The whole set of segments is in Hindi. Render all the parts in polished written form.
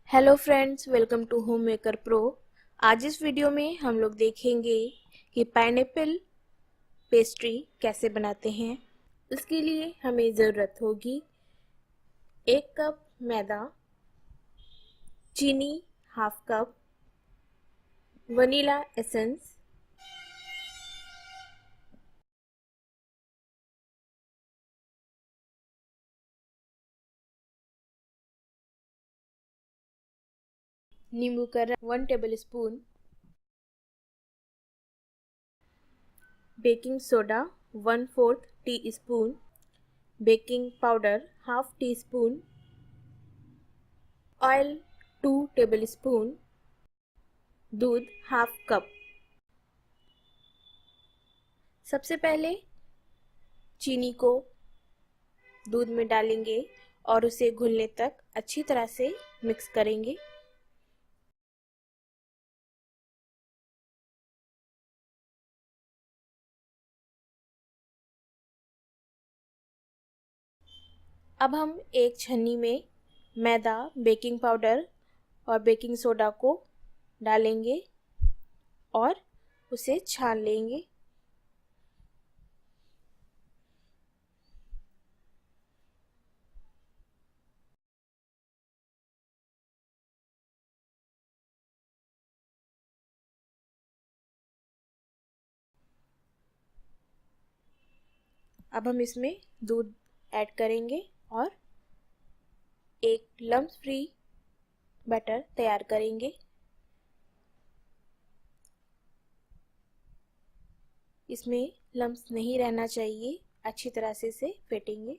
Hello friends, welcome to home maker pro. आज इस वीडियो में हम लोग देखेंगे कि पाइनएप्पल पेस्ट्री कैसे बनाते हैं। इसके लिए हमें ज़रूरत होगी 1 कप मैदा, चीनी हाफ कप, वनीला एसेंस, नींबू का रस 1 table spoon, baking soda 1/4 tea spoon, baking powder half tea spoon, oil 2 table spoon, दूध हाफ कप। सबसे पहले चीनी को दूध में डालेंगे और उसे घुलने तक अच्छी तरह से मिक्स करेंगे। अब हम एक छन्नी में मैदा, बेकिंग पाउडर और बेकिंग सोडा को डालेंगे और उसे छान लेंगे। अब हम इसमें दूध ऐड करेंगे और एक लम्स फ्री बैटर तैयार करेंगे। इसमें लम्स नहीं रहना चाहिए, अच्छी तरह से इसे फेंटेंगे।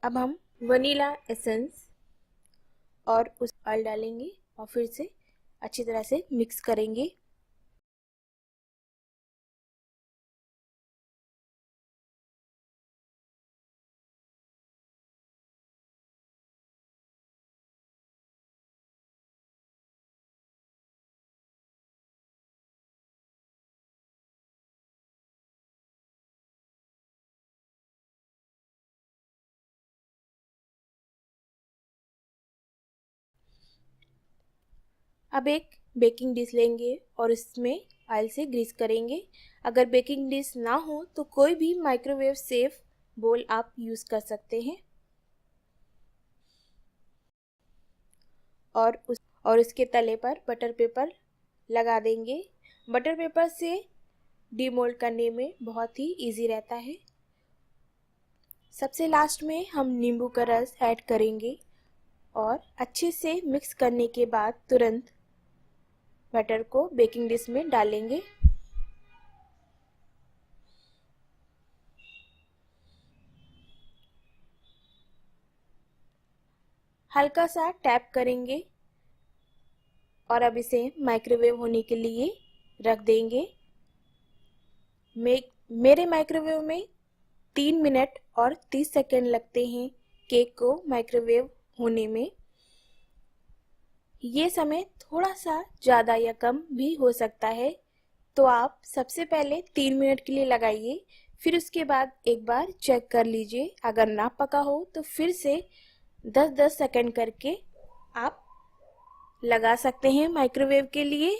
अब हम वनीला एसेंस और उस ऑयल डालेंगे और फिर से अच्छी तरह से मिक्स करेंगे। अब एक बेकिंग डिश लेंगे और इसमें ऑयल से ग्रीस करेंगे। अगर बेकिंग डिश ना हो तो कोई भी माइक्रोवेव सेफ बोल आप यूज़ कर सकते हैं और इसके तले पर बटर पेपर लगा देंगे। बटर पेपर से डीमोल्ड करने में बहुत ही इजी रहता है। सबसे लास्ट में हम नींबू का रस ऐड करेंगे और अच्छे से मिक्स करने के बाद तुरंत बैटर को बेकिंग डिश में डालेंगे। हल्का सा टैप करेंगे और अब इसे माइक्रोवेव होने के लिए रख देंगे। मेरे माइक्रोवेव में 3 मिनट और 30 सेकंड लगते हैं केक को माइक्रोवेव होने में। ये समय थोड़ा सा ज़्यादा या कम भी हो सकता है, तो आप सबसे पहले 3 मिनट के लिए लगाइए, फिर उसके बाद एक बार चेक कर लीजिए। अगर ना पका हो तो फिर से 10-10 सेकंड करके आप लगा सकते हैं माइक्रोवेव के लिए।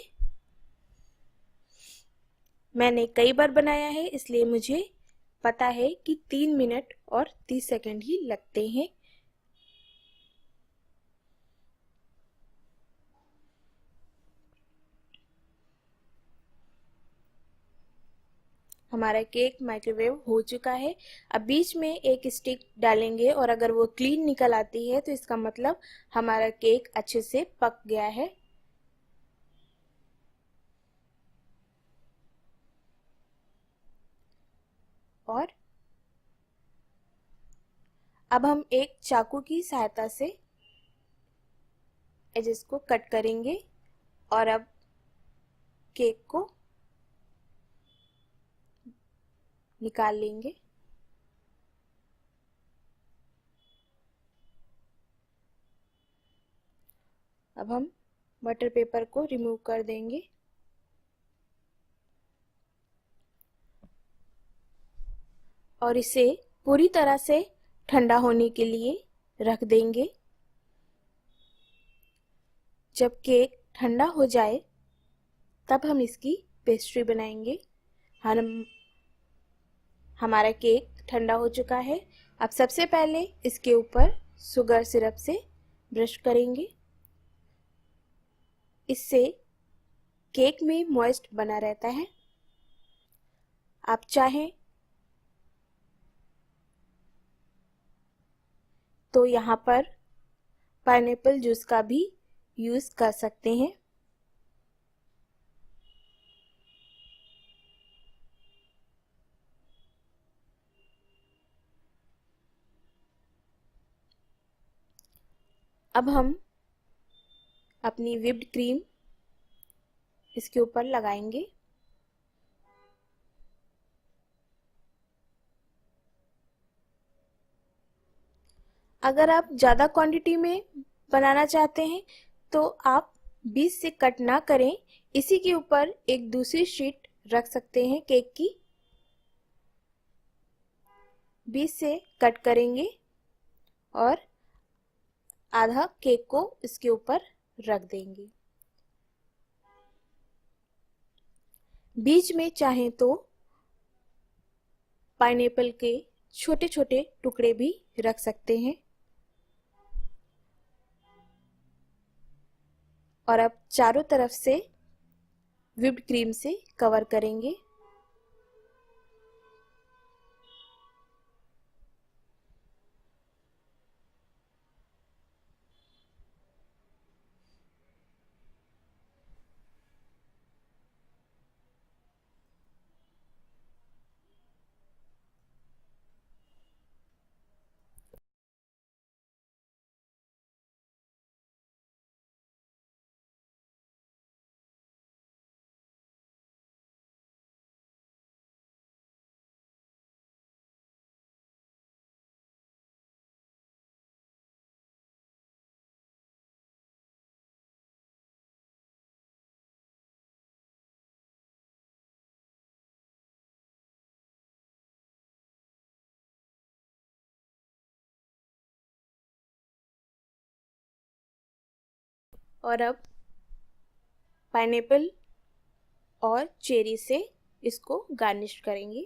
मैंने कई बार बनाया है, इसलिए मुझे पता है कि 3 मिनट और 30 सेकंड ही लगते हैं। हमारा केक माइक्रोवेव हो चुका है। अब बीच में एक स्टिक डालेंगे और अगर वो क्लीन निकल आती है तो इसका मतलब हमारा केक अच्छे से पक गया है। और अब हम एक चाकू की सहायता से एजेस को कट करेंगे और अब केक को निकाल लेंगे। अब हम बटर पेपर को रिमूव कर देंगे। और इसे पूरी तरह से ठंडा होने के लिए रख देंगे। जब केक ठंडा हो जाए तब हम इसकी पेस्ट्री बनाएंगे। हमारा केक ठंडा हो चुका है। अब सबसे पहले इसके ऊपर शुगर सिरप से ब्रश करेंगे। इससे केक में मॉइस्ट बना रहता है। आप चाहें तो यहाँ पर पाइनएप्पल जूस का भी यूज कर सकते हैं। अब हम अपनी व्हिप्ड क्रीम इसके ऊपर लगाएंगे। अगर आप ज़्यादा क्वांटिटी में बनाना चाहते हैं तो आप बीच से कट ना करें, इसी के ऊपर एक दूसरी शीट रख सकते हैं केक की। बीच से कट करेंगे और आधा केक को इसके ऊपर रख देंगे। बीच में चाहें तो पाइनएप्पल के छोटे छोटे टुकड़े भी रख सकते हैं। और अब चारों तरफ से व्हिप्ड क्रीम से कवर करेंगे। और अब पाइनएप्पल और चेरी से इसको गार्निश करेंगे।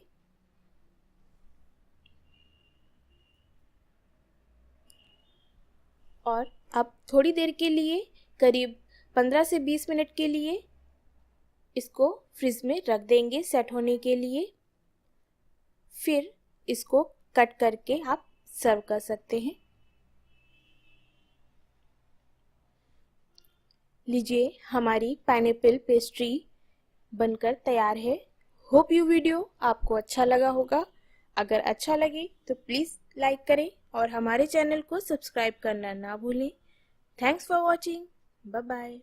और अब थोड़ी देर के लिए, करीब 15 से 20 मिनट के लिए इसको फ्रिज में रख देंगे सेट होने के लिए। फिर इसको कट करके आप सर्व कर सकते हैं। लीजिए, हमारी पाइनएप्पल पेस्ट्री बनकर तैयार है। होप यू वीडियो आपको अच्छा लगा होगा। अगर अच्छा लगे तो प्लीज़ लाइक करें और हमारे चैनल को सब्सक्राइब करना ना भूलें। Thanks for watching. Bye bye.